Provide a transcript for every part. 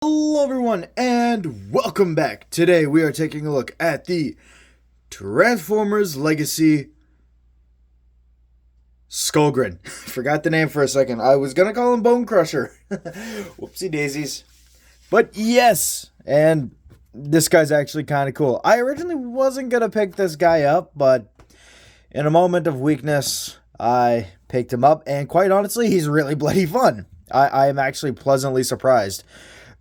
Hello everyone and welcome back. Today we are taking a look at the Transformers Legacy Skullgrin. Forgot the name for a second. I was gonna call him Bone Crusher. Whoopsie daisies. But yes, and this guy's actually kind of cool. I originally wasn't gonna pick this guy up, but in a moment of weakness, I picked him up, and quite honestly, he's really bloody fun. I am actually pleasantly surprised.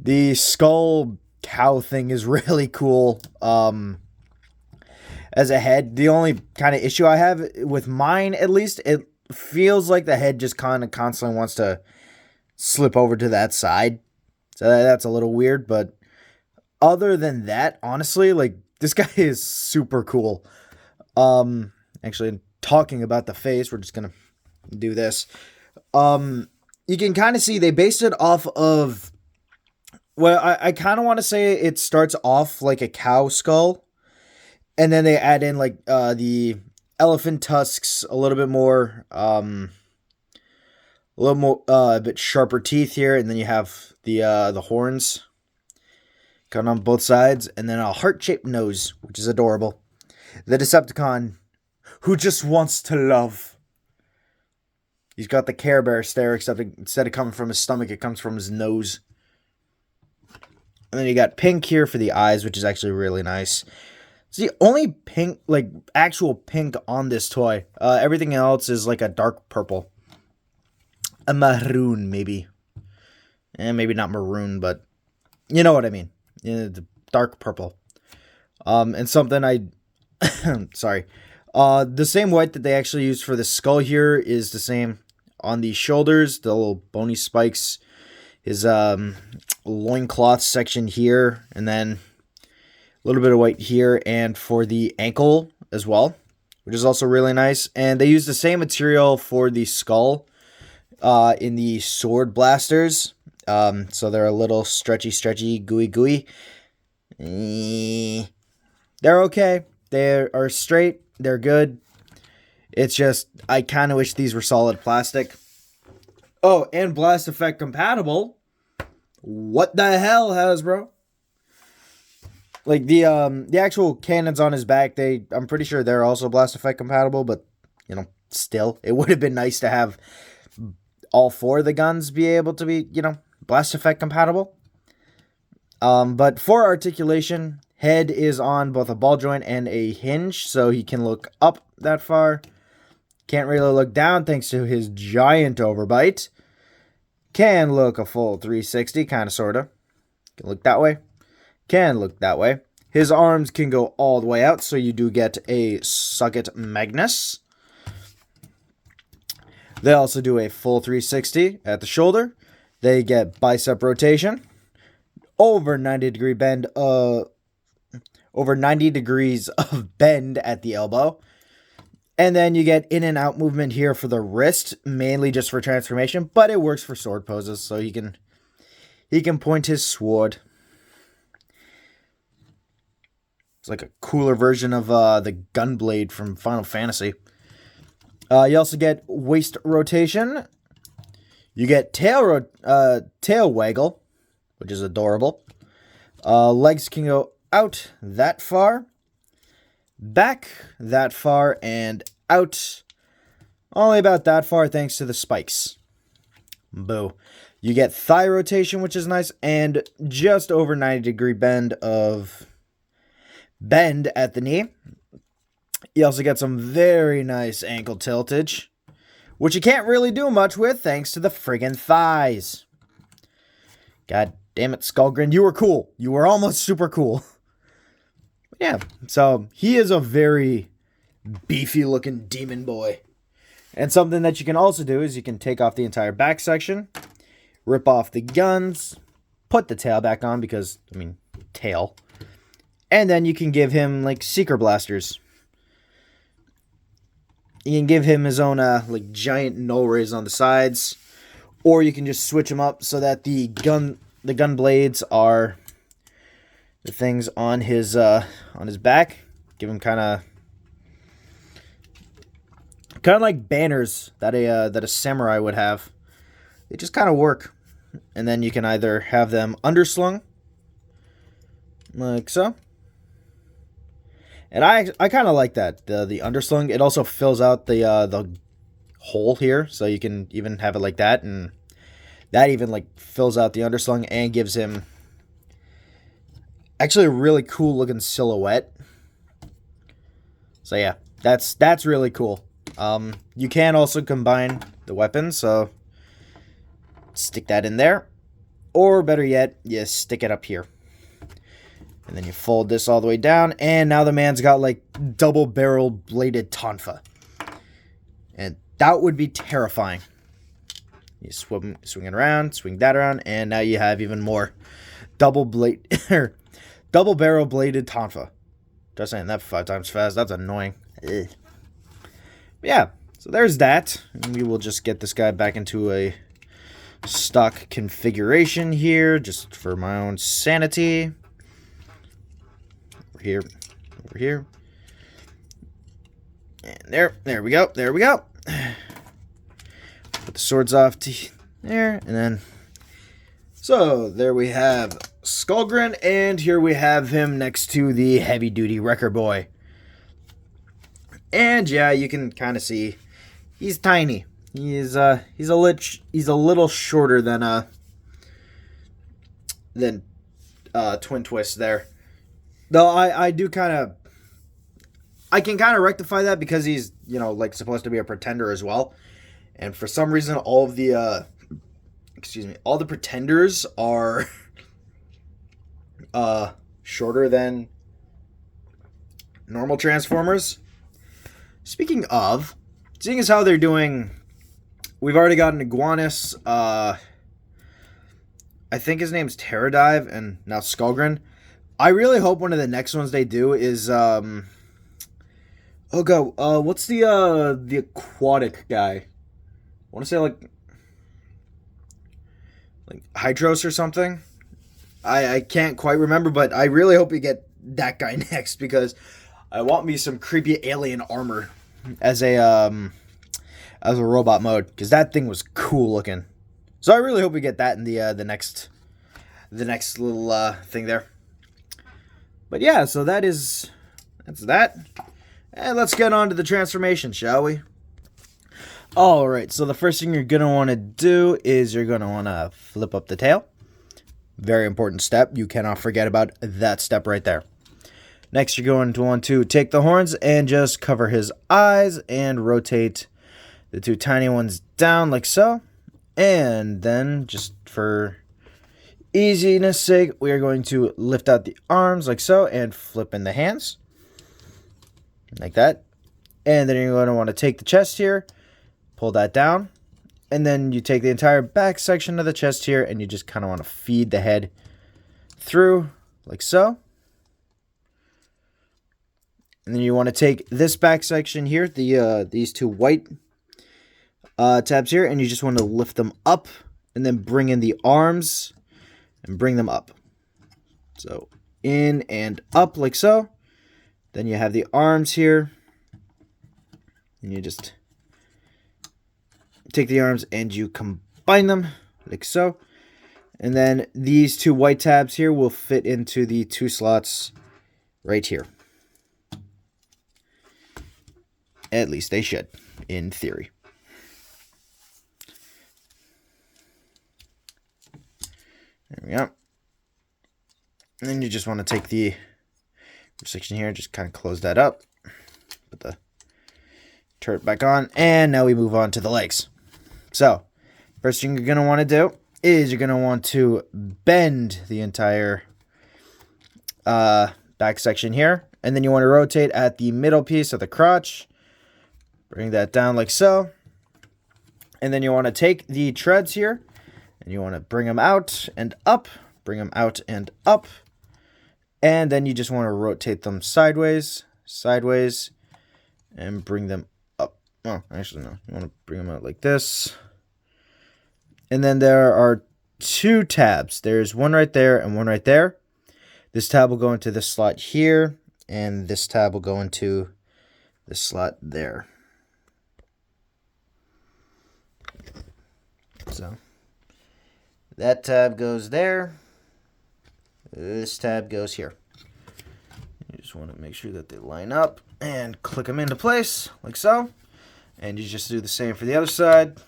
The skull cow thing is really cool. As a head, the only kind of issue I have with mine, at least, it feels like the head just kind of constantly wants to slip over to that side. So that's a little weird, but other than that, honestly, like, this guy is super cool. Actually, talking about the face, we're just gonna do this. You can kind of see they based it off of. Well, I kind of want to say it starts off like a cow skull, and then they add in like the elephant tusks, a little bit more, a bit sharper teeth here, and then you have the horns coming on both sides, and then a heart-shaped nose, which is adorable. The Decepticon, who just wants to love. He's got the Care Bear stare, except instead of coming from his stomach, it comes from his nose. And then you got pink here for the eyes, which is actually really nice. It's the only pink, like, actual pink on this toy. Everything else is like a dark purple. A maroon, maybe. Maybe not maroon, but you know what I mean. The dark purple. And something sorry. The same white that they actually used for the skull here is the same on the shoulders. The little bony spikes. His loincloth section here, and then a little bit of white here, and for the ankle as well, which is also really nice. And they use the same material for the skull in the sword blasters. So they're a little stretchy, gooey. They're okay. They are straight. They're good. It's just, I kind of wish these were solid plastic. Oh, and blast effect compatible. What the hell, Hasbro? Like the actual cannons on his back, I'm pretty sure they're also blast effect compatible, but you know, still, it would have been nice to have all four of the guns be able to be, you know, blast effect compatible. But for articulation, head is on both a ball joint and a hinge, so he can look up that far. Can't really look down thanks to his giant overbite. Can look a full 360, kind of, sort of. Can look that way. Can look that way. His arms can go all the way out, so you do get a Suck-It Magnus. They also do a full 360 at the shoulder. They get bicep rotation. Over 90 degree bend, over 90 degrees of bend at the elbow. And then you get in and out movement here for the wrist, mainly just for transformation, but it works for sword poses, so he can point his sword. It's like a cooler version of the Gunblade from Final Fantasy. You also get waist rotation. You get tail waggle, which is adorable. Legs can go out that far. Back that far, and out only about that far thanks to the spikes. Boo. You get thigh rotation, which is nice, and just over 90 degree bend at the knee. You also get some very nice ankle tiltage, which you can't really do much with thanks to the friggin' thighs. God damn it, Skullgrin, you were cool. You were almost super cool. Yeah, so he is a very beefy looking demon boy. And something that you can also do is you can take off the entire back section, rip off the guns, put the tail back on because, I mean, tail. And then you can give him like seeker blasters. You can give him his own like giant null rays on the sides, or you can just switch him up so that the gun blades are the things on his back. Give him kind of like banners that a samurai would have. They just kind of work. and then you can either have them underslung, like so. And I kind of like that, the underslung. It also fills out the hole here, so you can even have it like that, and that even like fills out the underslung and gives him actually a really cool looking silhouette. So yeah, that's really cool. You can also combine the weapons, so stick that in there, or better yet, you stick it up here. And then you fold this all the way down, and now the man's got like double barrel bladed tonfa. And that would be terrifying. You swing it around, swing that around, and now you have even more double barrel bladed tonfa. Just saying that 5 times fast, that's annoying. Ugh. Yeah, so there's that. And we will just get this guy back into a stock configuration here, just for my own sanity. Over here, and there we go, put the swords off to there, and then, so there we have Skullgrin, and here we have him next to the heavy-duty Wrecker Boy, and yeah, you can kind of see, he's tiny, he's a little shorter than Twin Twist there. Though I can kind of rectify that because he's, like supposed to be a pretender as well. And for some reason, all the pretenders are shorter than normal Transformers. Speaking of, seeing as how they're doing, we've already got an Iguanus, I think his name's Terradive, and now Skullgrin. I really hope one of the next ones they do is what's the aquatic guy? I want to say like Hydros or something. I can't quite remember, but I really hope we get that guy next because I want me some creepy alien armor as a robot mode because that thing was cool looking. So I really hope we get that in the next little thing there. But yeah, so that's that. And let's get on to the transformation, shall we? Alright, so the first thing you're going to want to do is you're going to want to flip up the tail. Very important step. You cannot forget about that step right there. Next, you're going to want to take the horns and just cover his eyes and rotate the 2 tiny ones down like so. And then, just for easiness sake, we are going to lift out the arms like so and flip in the hands like that. And then you're going to want to take the chest here, pull that down, and then you take the entire back section of the chest here and you just kind of want to feed the head through like so. And then you want to take this back section here, these 2 white tabs here, and you just want to lift them up and then bring in the arms and bring them up. So in and up like so. Then you have the arms here. And you just take the arms and you combine them like so. And then these 2 white tabs here will fit into the 2 slots right here. At least they should, in theory. There we go. And then you just want to take the section here, just kind of close that up. Put the turret back on. And now we move on to the legs. So, first thing you're going to want to do is you're going to want to bend the entire back section here. And then you want to rotate at the middle piece of the crotch. Bring that down like so. And then you want to take the treads here. And you want to bring them out and up, bring them out and up. And then you just want to rotate them sideways, and bring them up. Oh, actually, no. You want to bring them out like this. And then there are 2 tabs. There's one right there and one right there. This tab will go into this slot here, and this tab will go into this slot there. So That tab goes there. This tab goes here. You just want to make sure that they line up and click them into place, like so. And you just do the same for the other side.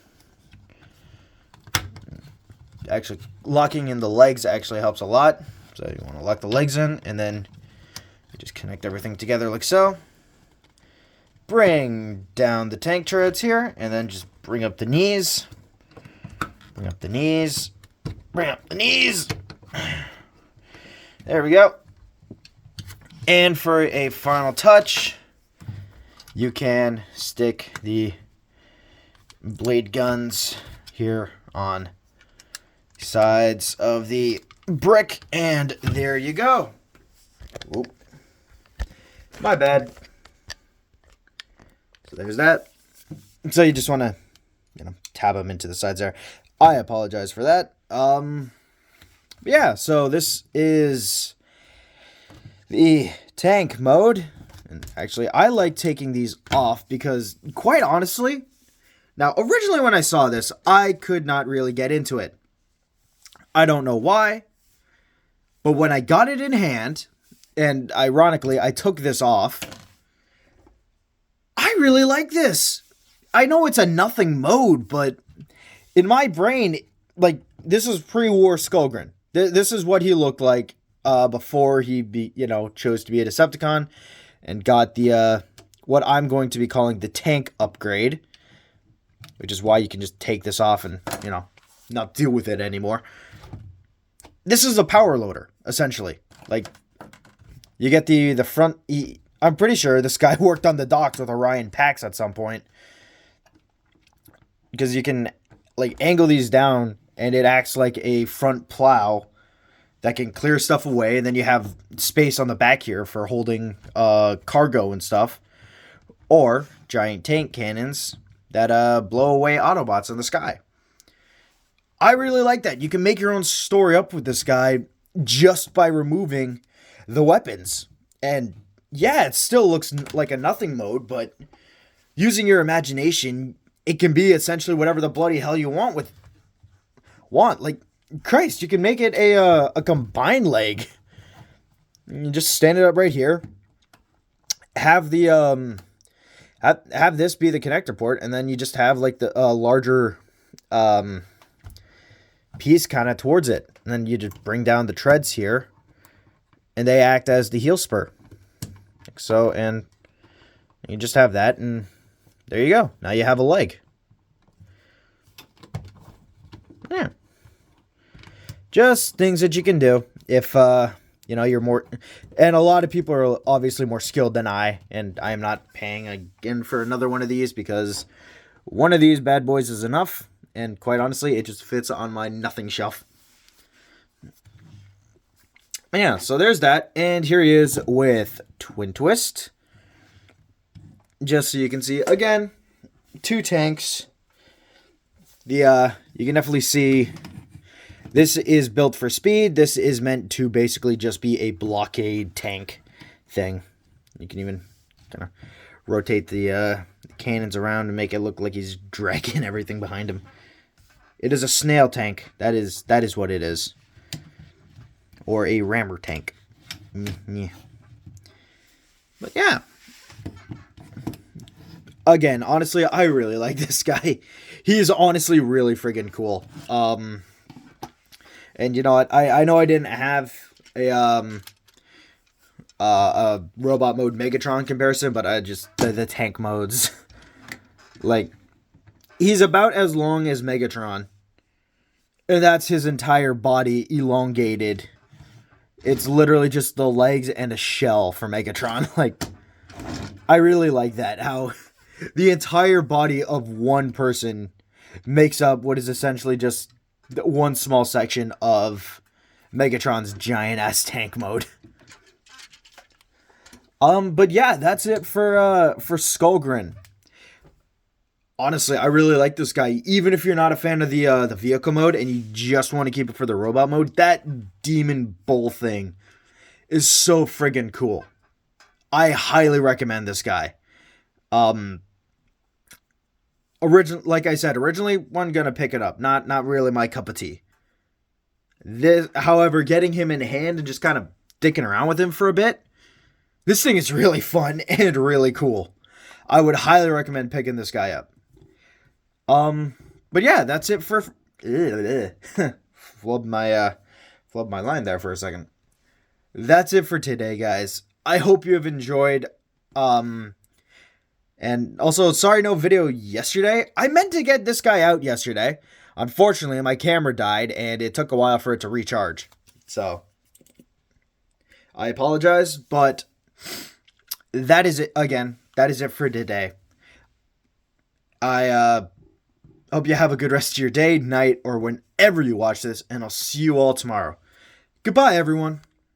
Actually, locking in the legs actually helps a lot. So you want to lock the legs in, and then you just connect everything together like so. Bring down the tank treads here, and then just bring up the knees. Bring up the knees. Bring up the knees. There we go. And for a final touch, you can stick the blade guns here on the sides of the brick, and there you go. Oop. My bad. So there's that. So you just want to, tab them into the sides there. I apologize for that. Yeah, so this is the tank mode. And actually, I like taking these off because, quite honestly, now, originally when I saw this, I could not really get into it. I don't know why, but when I got it in hand, and ironically, I took this off, I really like this. I know it's a nothing mode, but in my brain, like, this is pre-war Skullgrin. This is what he looked like before he chose to be a Decepticon and got the what I'm going to be calling the tank upgrade, which is why you can just take this off and, not deal with it anymore. This is a power loader, essentially. Like, you get the front... I'm pretty sure this guy worked on the docks with Orion Pax at some point. Because you can, angle these down, and it acts like a front plow that can clear stuff away, and then you have space on the back here for holding cargo and stuff. Or giant tank cannons that blow away Autobots in the sky. I really like that. You can make your own story up with this guy just by removing the weapons. And yeah, it still looks like a nothing mode, but using your imagination, it can be essentially whatever the bloody hell you want. Like, Christ, you can make it a combined leg. You just stand it up right here. Have the have this be the connector port, and then you just have like the larger piece kind of towards it, and then you just bring down the treads here, and they act as the heel spur, like so, and you just have that, and there you go. Now you have a leg. Yeah. Just things that you can do if, you're more... And a lot of people are obviously more skilled than I, and I am not paying again for another one of these because one of these bad boys is enough, and quite honestly, it just fits on my nothing shelf. Yeah, so there's that, and here he is with Twin Twist. Just so you can see, again, 2 tanks. You can definitely see... This is built for speed. This is meant to basically just be a blockade tank thing. You can even kind of rotate the cannons around and make it look like he's dragging everything behind him. It is a snail tank. That is what it is. Or a rammer tank. Yeah. But yeah. Again, honestly, I really like this guy. He is honestly really friggin' cool. And you know what? I know I didn't have a robot mode Megatron comparison, but the tank modes. Like, he's about as long as Megatron. And that's his entire body elongated. It's literally just the legs and a shell for Megatron. Like, I really like that. How the entire body of one person makes up what is essentially just one small section of Megatron's giant-ass tank mode. But yeah, that's it for Skullgrin. Honestly, I really like this guy. Even if you're not a fan of the vehicle mode and you just want to keep it for the robot mode, that demon bull thing is so friggin' cool. I highly recommend this guy. Like I said, originally wasn't gonna pick it up. Not really my cup of tea. However, getting him in hand and just kind of dicking around with him for a bit, this thing is really fun and really cool. I would highly recommend picking this guy up. But yeah, that's it for flubbed my line there for a second. That's it for today, guys. I hope you have enjoyed. And also, sorry, no video yesterday. I meant to get this guy out yesterday. Unfortunately, my camera died, and it took a while for it to recharge. So, I apologize, but that is it. Again, that is it for today. I hope you have a good rest of your day, night, or whenever you watch this, and I'll see you all tomorrow. Goodbye, everyone.